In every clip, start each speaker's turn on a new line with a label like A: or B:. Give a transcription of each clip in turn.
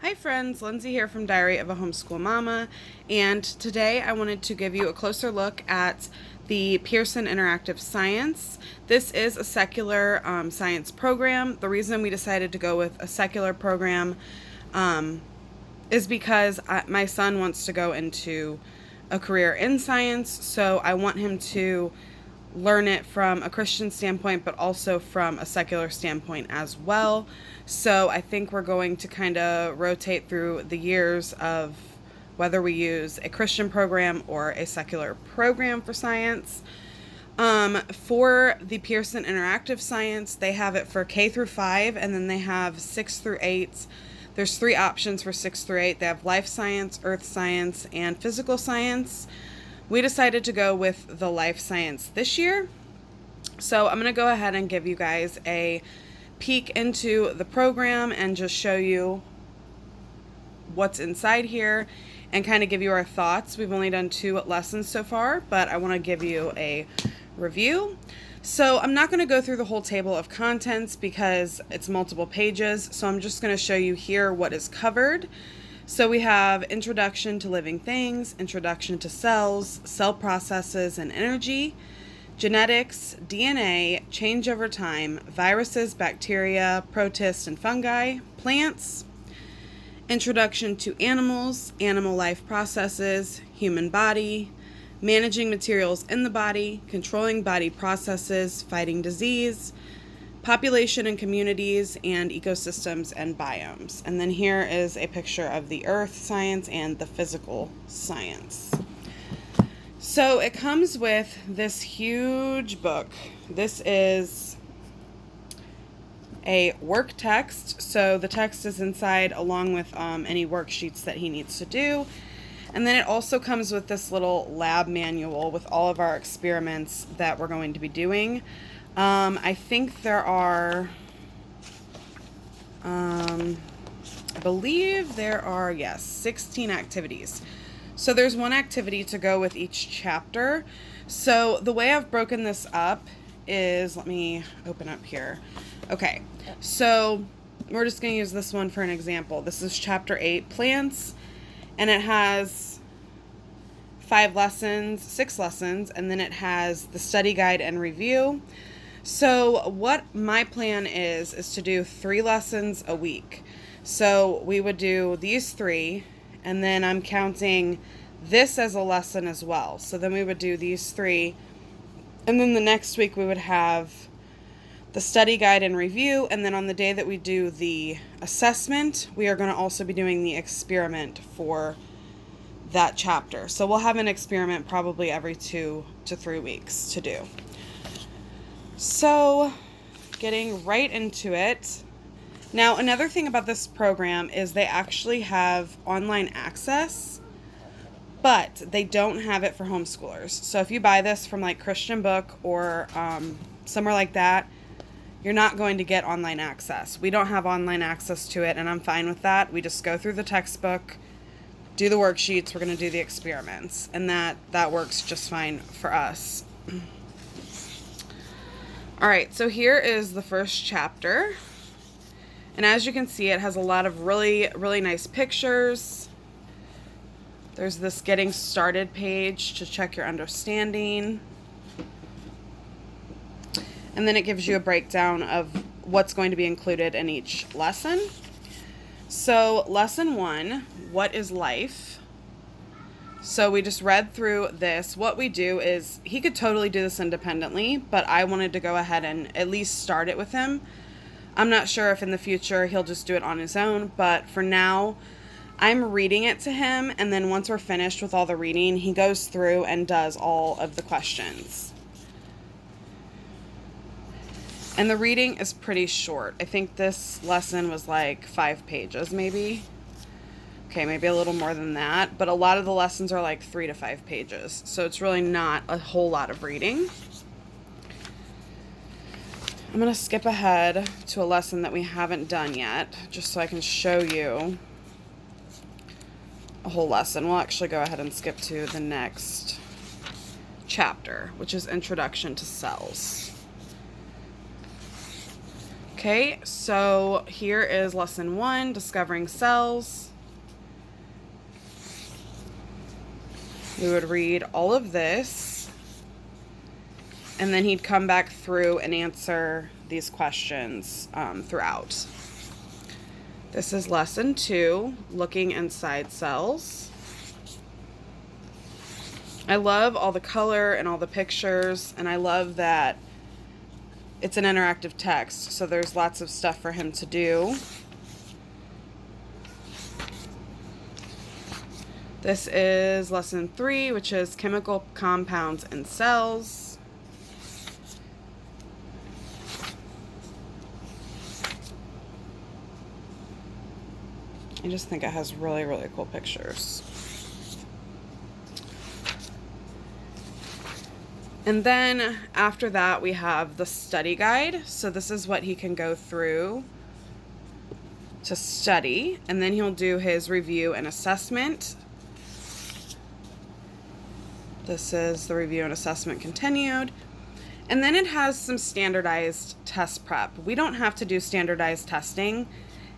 A: Hi friends, Lindsay here from Diary of a Homeschool Mama, and today I wanted to give you a closer look at the Pearson Interactive Science. This is a secular science program. The reason we decided to go with a secular program is because my son wants to go into a career in science, so I want him to learn it from a Christian standpoint, but also from a secular standpoint as well. So I think we're going to kind of rotate through the years of whether we use a Christian program or a secular program for science. For the Pearson Interactive Science, they have it for K through 5, and then they have 6 through 8. There's 3 options for 6 through 8. They have life science, earth science, and physical science. We decided to go with the life science this year. So I'm going to go ahead and give you guys a peek into the program and just show you what's inside here and kind of give you our thoughts. We've only done 2 lessons so far, but I want to give you a review. So I'm not going to go through the whole table of contents because it's multiple pages, so I'm just going to show you here what is covered. So we have Introduction to Living Things, Introduction to Cells, Cell Processes and Energy, Genetics, DNA, Change over Time, Viruses, Bacteria, Protists and Fungi, Plants, Introduction to Animals, Animal Life Processes, Human Body, Managing Materials in the Body, Controlling Body Processes, Fighting Disease, Population and Communities, and Ecosystems and Biomes. And then here is a picture of the earth science and the physical science. So it comes with this huge book. This is a work text. So the text is inside along with any worksheets that he needs to do. And then it also comes with this little lab manual with all of our experiments that we're going to be doing. I think there are, I believe there are, yes, 16 activities. So there's one activity to go with each chapter. So the way I've broken this up is, let me open up here. Okay, so we're just going to use this one for an example. This is chapter 8, Plants, and it has 6 lessons, and then it has the study guide and review. So what my plan is to do 3 lessons a week. So we would do these 3, and then I'm counting this as a lesson as well. So then we would do these 3, and then the next week we would have the study guide and review, and then on the day that we do the assessment, we are going to also be doing the experiment for that chapter. So we'll have an experiment probably every 2 to 3 weeks to do. So, getting right into it. Now, another thing about this program is they actually have online access, but they don't have it for homeschoolers. So if you buy this from like Christian Book or somewhere like that, you're not going to get online access. We don't have online access to it, and I'm fine with that. We just go through the textbook, do the worksheets, we're going to do the experiments, and that works just fine for us. Alright, so here is the first chapter, and as you can see, it has a lot of really, really nice pictures. There's this Getting Started page to check your understanding, and then it gives you a breakdown of what's going to be included in each lesson. So, lesson 1, what is life? So we just read through this. What we do is, he could totally do this independently, but I wanted to go ahead and at least start it with him. I'm not sure if in the future he'll just do it on his own, but for now, I'm reading it to him, and then once we're finished with all the reading, he goes through and does all of the questions. And the reading is pretty short. I think this lesson was like 5 pages, maybe. Okay, maybe a little more than that, but a lot of the lessons are like 3 to 5 pages, so it's really not a whole lot of reading. I'm going to skip ahead to a lesson that we haven't done yet, just so I can show you a whole lesson. We'll actually go ahead and skip to the next chapter, which is Introduction to Cells. Okay, so here is lesson 1, discovering cells. We would read all of this, and then he'd come back through and answer these questions throughout. This is lesson 2, looking inside cells. I love all the color and all the pictures, and I love that it's an interactive text, so there's lots of stuff for him to do. This is lesson 3, which is chemical compounds in cells. I just think it has really, really cool pictures. And then after that, we have the study guide. So this is what he can go through to study. And then he'll do his review and assessment. This is the review and assessment continued. And then it has some standardized test prep. We don't have to do standardized testing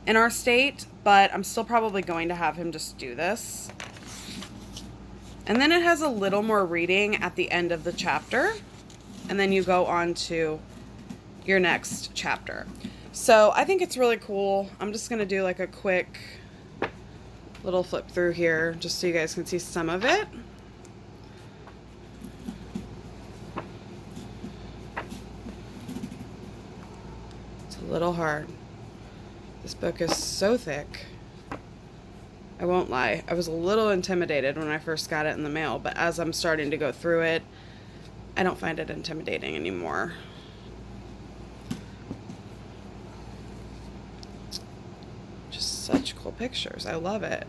A: in our state, but I'm still probably going to have him just do this. And then it has a little more reading at the end of the chapter, and then you go on to your next chapter. So I think it's really cool. I'm just going to do like a quick little flip through here just so you guys can see some of it. It's a little hard. This book is so thick. I won't lie, I was a little intimidated when I first got it in the mail, but as I'm starting to go through it, I don't find it intimidating anymore. Just such cool pictures. I love it.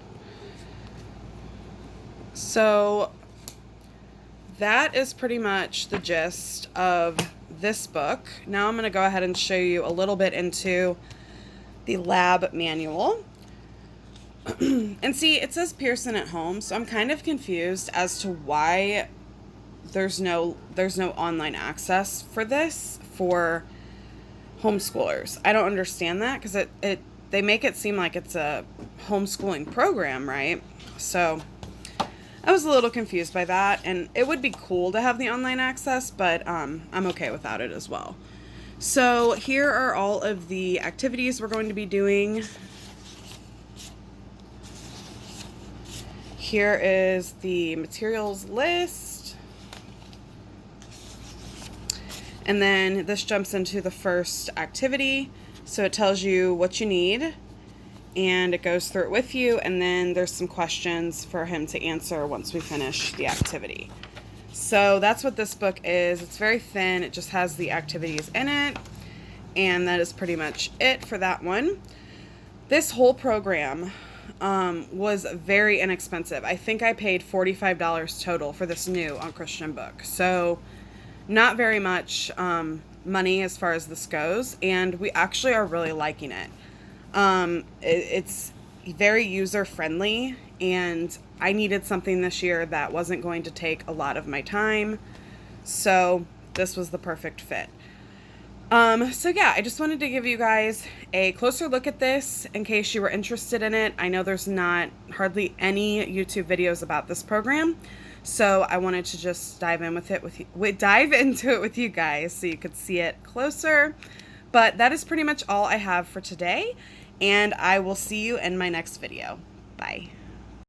A: So that is pretty much the gist of this book. Now I'm going to go ahead and show you a little bit into the lab manual. And see, it says Pearson at home, so I'm kind of confused as to why there's no online access for this for homeschoolers. I don't understand that, because they make it seem like it's a homeschooling program, right? So I was a little confused by that, and it would be cool to have the online access, but I'm okay without it as well. So here are all of the activities we're going to be doing. Here is the materials list. And then this jumps into the first activity. So it tells you what you need, and it goes through it with you, and then there's some questions for him to answer once we finish the activity. So that's what this book is. It's very thin. It just has the activities in it, and that is pretty much it for that one. This whole program was very inexpensive. I think I paid $45 total for this new On Christian book. So not very much money as far as this goes, and we actually are really liking it. It's very user-friendly, and I needed something this year that wasn't going to take a lot of my time, so this was the perfect fit. So yeah, I just wanted to give you guys a closer look at this in case you were interested in it. I know there's not hardly any YouTube videos about this program, so I wanted to just dive into it with you guys so you could see it closer. But that is pretty much all I have for today, and I will see you in my next video. Bye.